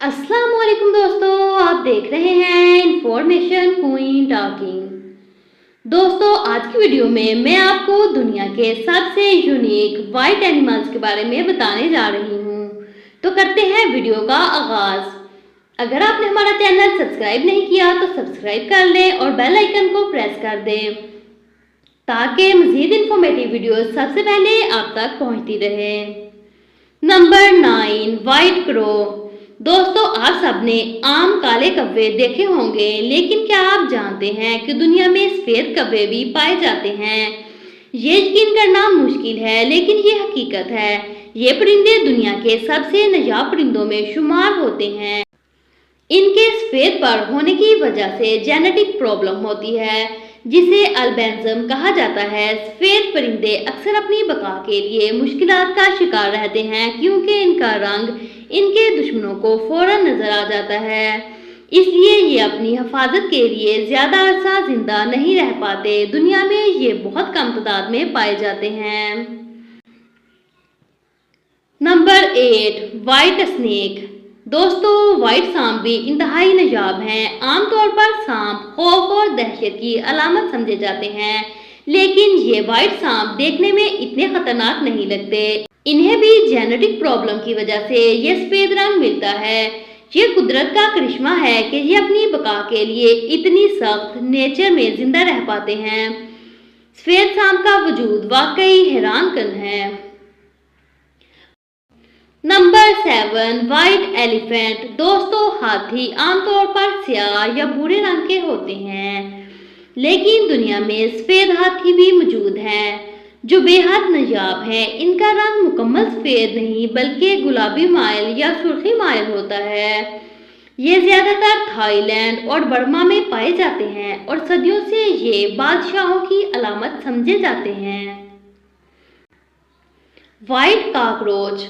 अस्सलाम वालेकुम दोस्तों, आप देख रहे हैं इंफॉर्मेशन क्वीन टॉकिंग। दोस्तों, आज की वीडियो में मैं आपको दुनिया के सबसे यूनिक वाइट एनिमल्स के बारे में बताने जा रही हूँ। तो करते हैं वीडियो का आगाज। अगर आपने हमारा चैनल सब्सक्राइब नहीं किया तो सब्सक्राइब कर लें और बेल आइकन को प्रेस कर दें ताकि मजीद इंफॉर्मेटिव वीडियो सबसे पहले आप तक पहुँचती रहे। Number 9, white crow. दोस्तों, आप सबने आम काले कौवे देखे होंगे, लेकिन क्या आप जानते हैं कि दुनिया में सफेद कौवे भी पाए जाते हैं? ये यकीन करना मुश्किल है, लेकिन ये हकीकत है। ये परिंदे दुनिया के सबसे नायाब परिंदों में शुमार होते हैं। इनके सफेद पर होने की वजह से जेनेटिक प्रॉब्लम होती है, जिसे अल्बिनिज्म कहा जाता है। सफेद परिंदे अक्सर अपनी बका के लिए मुश्किलात का शिकार रहते हैं, क्योंकि इनका रंग इनके दुश्मनों को फौरन नजर आ जाता है। इसलिए ये अपनी हिफाजत के लिए ज्यादा अरसा जिंदा नहीं रह पाते। दुनिया में ये बहुत कम तादाद में पाए जाते हैं। Number 8, white snake. दोस्तों, वाइट सांप भी इंतहाई नायाब हैं। आमतौर पर सांप खौफ और दहशत की अलामत समझे जाते हैं, लेकिन ये वाइट सांप देखने में इतने खतरनाक नहीं लगते। इन्हें भी जेनेटिक प्रॉब्लम की वजह से ये सफेद रंग मिलता है। ये कुदरत का करिश्मा है कि ये अपनी बका के लिए इतनी सख्त नेचर में जिंदा रह पाते हैं। सफेद सांप का वजूद वाकई हैरानकुन है। Number 7, white elephant. दोस्तों, हाथी आमतौर पर स्याह या भूरे रंग के होते हैं, लेकिन दुनिया में सफेद हाथी भी मौजूद हैं जो बेहद नायाब हैं। इनका रंग मुकम्मल सफेद नहीं बल्कि गुलाबी माइल या सुर्खी माइल होता है। ये ज्यादातर थाईलैंड और बर्मा में पाए जाते हैं और सदियों से ये बादशाहों की अलामत समझे जाते हैं। White cockroach.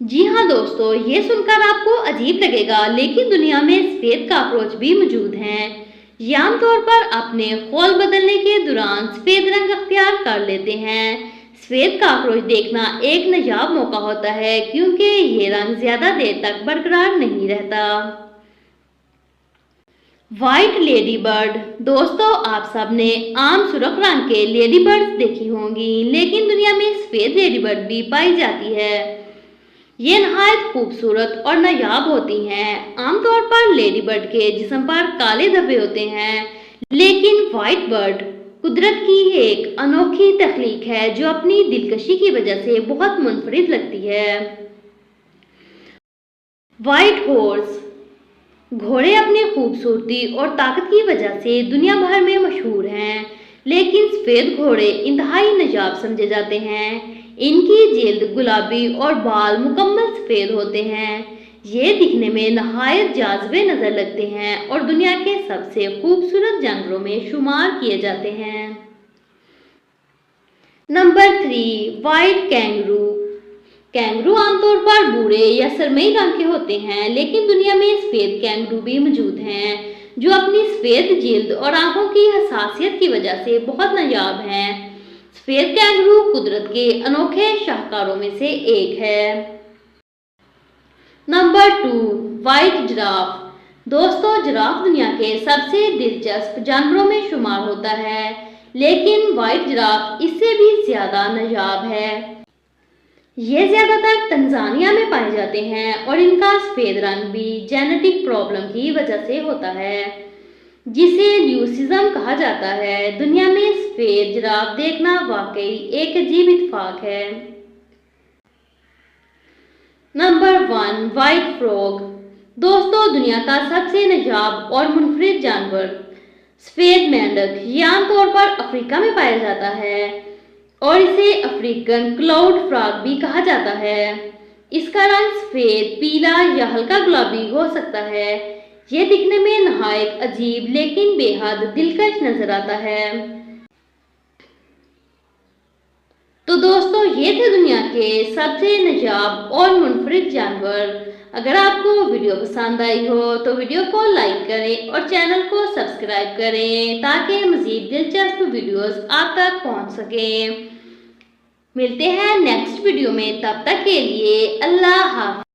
जी हाँ दोस्तों, ये सुनकर आपको अजीब लगेगा, लेकिन दुनिया में सफेद कॉकरोच भी मौजूद हैं। ये आमतौर पर अपने खोल बदलने के दौरान सफेद रंग अख्तियार कर लेते हैं। सफेद कॉकरोच देखना एक नायाब मौका होता है, क्योंकि ये रंग ज्यादा देर तक बरकरार नहीं रहता। White lady bird. दोस्तों, आप सबने आम सुर्ख रंग के लेडी बर्ड्स देखी होंगी, लेकिन दुनिया में सफेद लेडी बर्ड भी पाई जाती है। ये नहायत खूबसूरत और नायाब होती हैं। आमतौर पर लेडी बर्ड के जिस्म पर काले धब्बे होते हैं, लेकिन वाइट बर्ड कुदरत की एक अनोखी तख्लीक है जो अपनी दिलकशी की वजह से बहुत मुनफरिद लगती है। White horse. घोड़े अपनी खूबसूरती और ताकत की वजह से दुनिया भर में मशहूर हैं, लेकिन सफेद घोड़े इंतहाई नायाब समझे जाते हैं। इनकी जिल्द गुलाबी और बाल मुकम्मल सफेद होते हैं। ये दिखने में नहायत जाज़बे नजर लगते हैं और दुनिया के सबसे खूबसूरत जानवरों में शुमार किए जाते हैं। Number 3, white kangaroo. कैंगरू आमतौर पर भूरे या सरमई रंग के होते हैं, लेकिन दुनिया में सफेद कैंगरू भी मौजूद हैं जो अपनी सफेद जिल्द और आंखों की हसासियत की वजह से बहुत नायाब हैं। सफेद कैंगरू कुदरत के अनोखे शाहकारों में से एक है। Number 2, white giraffe. दोस्तों, जिराफ दुनिया के सबसे दिलचस्प जानवरों में शुमार होता है, लेकिन वाइट जिराफ इससे भी ज्यादा नायाब है। ये ज्यादातर तंजानिया में पाए जाते हैं और इनका सफेद रंग भी जेनेटिक प्रॉब्लम की वजह से होता है, जिसे ल्यूसिज्म कहा जाता है। दुनिया में सफेद जिराफ देखना वाकई एक अजीब इत्तेफाक है। Number 1, white frog. दोस्तों, दुनिया का सबसे नायाब और मुनफरिद जानवर सफेद मेंढक। ये आमतौर पर अफ्रीका में पाया जाता है और इसे अफ्रीकन क्लाउड फ्रॉग भी कहा जाता है। इसका रंग सफेद, पीला या हल्का गुलाबी हो सकता है। ये दिखने में नहायत अजीब लेकिन बेहद दिलकश नजर आता है। तो दोस्तों, ये थे दुनिया के सबसे नायाब और मुनफरिद जानवर। अगर आपको वीडियो पसंद आई हो तो वीडियो को लाइक करें और चैनल को सब्सक्राइब करें ताकि मजीद दिलचस्प वीडियोस आप तक पहुंच सकें। मिलते हैं नेक्स्ट वीडियो में, तब तक के लिए अल्लाह हाफ़िज़।